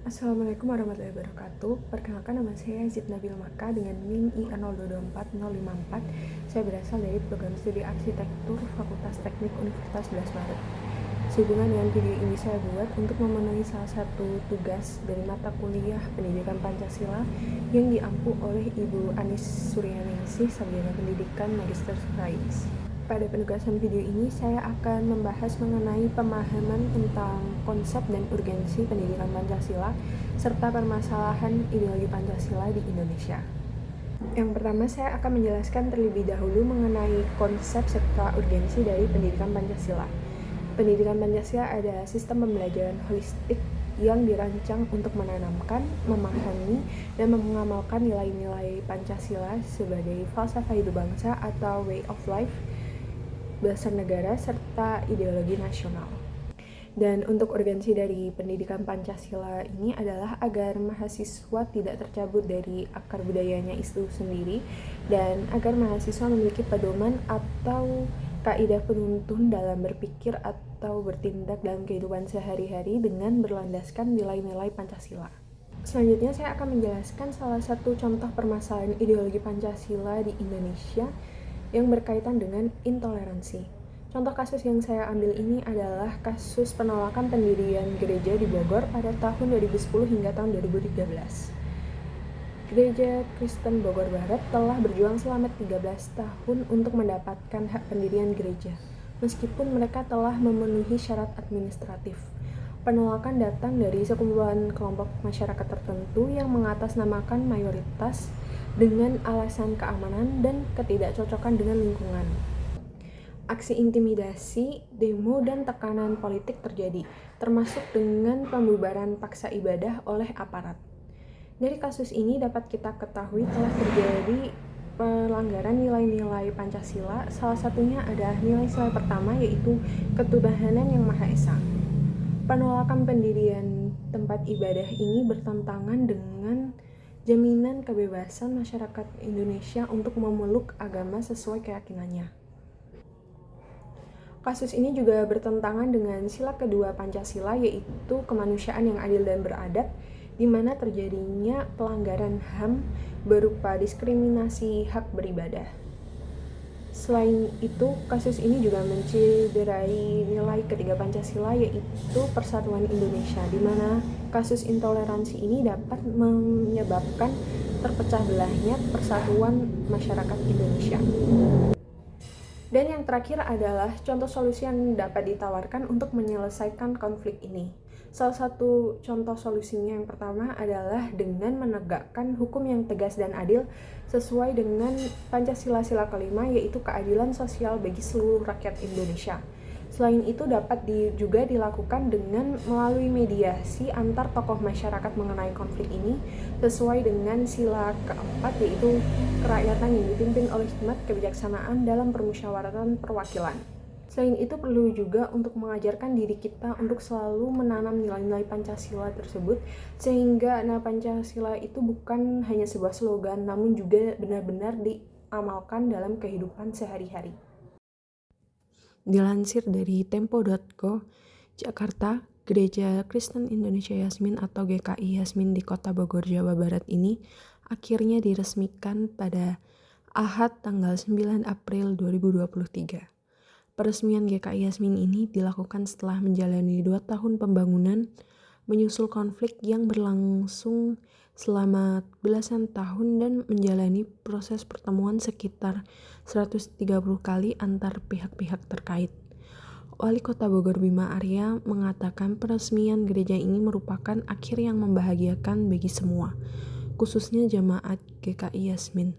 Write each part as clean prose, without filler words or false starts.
Assalamualaikum warahmatullahi wabarakatuh. Perkenalkan, nama saya Zid Nabil Maka dengan NIM I0224054. Saya berasal dari program studi arsitektur Fakultas Teknik Universitas 11 Maret. Sehubungan dengan video ini saya buat untuk memenuhi salah satu tugas dari mata kuliah Pendidikan Pancasila yang diampu oleh Ibu Anis Suryaningsih, Sarjana Pendidikan Magister Sains. Pada penugasan video ini, saya akan membahas mengenai pemahaman tentang konsep dan urgensi pendidikan Pancasila, serta permasalahan ideologi Pancasila di Indonesia. Yang pertama, saya akan menjelaskan terlebih dahulu mengenai konsep serta urgensi dari pendidikan Pancasila. Pendidikan Pancasila adalah sistem pembelajaran holistik yang dirancang untuk menanamkan, memahami, dan mengamalkan nilai-nilai Pancasila sebagai falsafah hidup bangsa atau way of life, dasar negara, serta ideologi nasional. Dan untuk urgensi dari pendidikan Pancasila ini adalah agar mahasiswa tidak tercabut dari akar budayanya itu sendiri, dan agar mahasiswa memiliki pedoman atau kaidah penuntun dalam berpikir atau bertindak dalam kehidupan sehari-hari dengan berlandaskan nilai-nilai Pancasila. Selanjutnya saya akan menjelaskan salah satu contoh permasalahan ideologi Pancasila di Indonesia yang berkaitan dengan intoleransi. Contoh kasus yang saya ambil ini adalah kasus penolakan pendirian gereja di Bogor pada tahun 2010 hingga tahun 2013. Gereja Kristen Bogor Barat telah berjuang selama 13 tahun untuk mendapatkan hak pendirian gereja, meskipun mereka telah memenuhi syarat administratif. Penolakan datang dari sekumpulan kelompok masyarakat tertentu yang mengatasnamakan mayoritas dengan alasan keamanan dan ketidakcocokan dengan lingkungan. Aksi intimidasi, demo, dan tekanan politik terjadi, termasuk dengan pembubaran paksa ibadah oleh aparat. Dari kasus ini dapat kita ketahui telah terjadi pelanggaran nilai-nilai Pancasila. Salah satunya adalah nilai-nilai pertama, yaitu ketuhanan yang Maha Esa. Penolakan pendirian tempat ibadah ini bertentangan dengan jaminan kebebasan masyarakat Indonesia untuk memeluk agama sesuai keyakinannya. Kasus ini juga bertentangan dengan sila kedua Pancasila, yaitu kemanusiaan yang adil dan beradab, di mana terjadinya pelanggaran HAM berupa diskriminasi hak beribadah. Selain itu, kasus ini juga mencederai nilai ketiga Pancasila, yaitu persatuan Indonesia, di mana kasus intoleransi ini dapat menyebabkan terpecah belahnya persatuan masyarakat Indonesia. Dan yang terakhir adalah contoh solusi yang dapat ditawarkan untuk menyelesaikan konflik ini. Salah satu contoh solusinya yang pertama adalah dengan menegakkan hukum yang tegas dan adil sesuai dengan Pancasila sila kelima, yaitu keadilan sosial bagi seluruh rakyat Indonesia. Selain itu dapat juga dilakukan dengan melalui mediasi antar tokoh masyarakat mengenai konflik ini sesuai dengan sila keempat, yaitu kerakyatan yang dipimpin oleh hikmat kebijaksanaan dalam permusyawaratan perwakilan. Selain itu perlu juga untuk mengajarkan diri kita untuk selalu menanam nilai-nilai Pancasila tersebut, sehingga Pancasila itu bukan hanya sebuah slogan, namun juga benar-benar diamalkan dalam kehidupan sehari-hari. Dilansir dari tempo.co, Jakarta, Gereja Kristen Indonesia Yasmin atau GKI Yasmin di Kota Bogor, Jawa Barat ini akhirnya diresmikan pada Ahad tanggal 9 April 2023. Peresmian GKI Yasmin ini dilakukan setelah menjalani 2 tahun pembangunan, menyusul konflik yang berlangsung selama belasan tahun dan menjalani proses pertemuan sekitar 130 kali antar pihak-pihak terkait. Wali Kota Bogor Bima Arya mengatakan peresmian gereja ini merupakan akhir yang membahagiakan bagi semua, khususnya jemaat GKI Yasmin.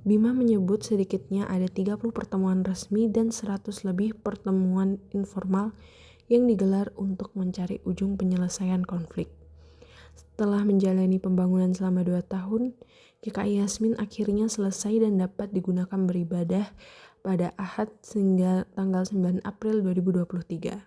Bima menyebut sedikitnya ada 30 pertemuan resmi dan 100 lebih pertemuan informal yang digelar untuk mencari ujung penyelesaian konflik. Setelah menjalani pembangunan selama 2 tahun, GKI Yasmin akhirnya selesai dan dapat digunakan beribadah pada Ahad hingga tanggal 9 April 2023.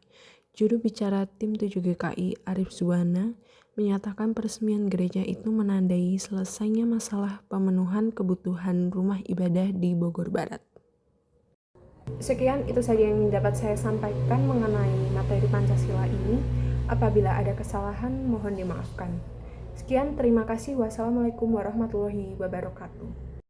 Juru bicara tim 7 GKI, Arif Zuwana, menyatakan peresmian gereja itu menandai selesainya masalah pemenuhan kebutuhan rumah ibadah di Bogor Barat. Sekian itu saja yang dapat saya sampaikan mengenai materi Pancasila ini. Apabila ada kesalahan, mohon dimaafkan. Sekian, terima kasih. Wassalamualaikum warahmatullahi wabarakatuh.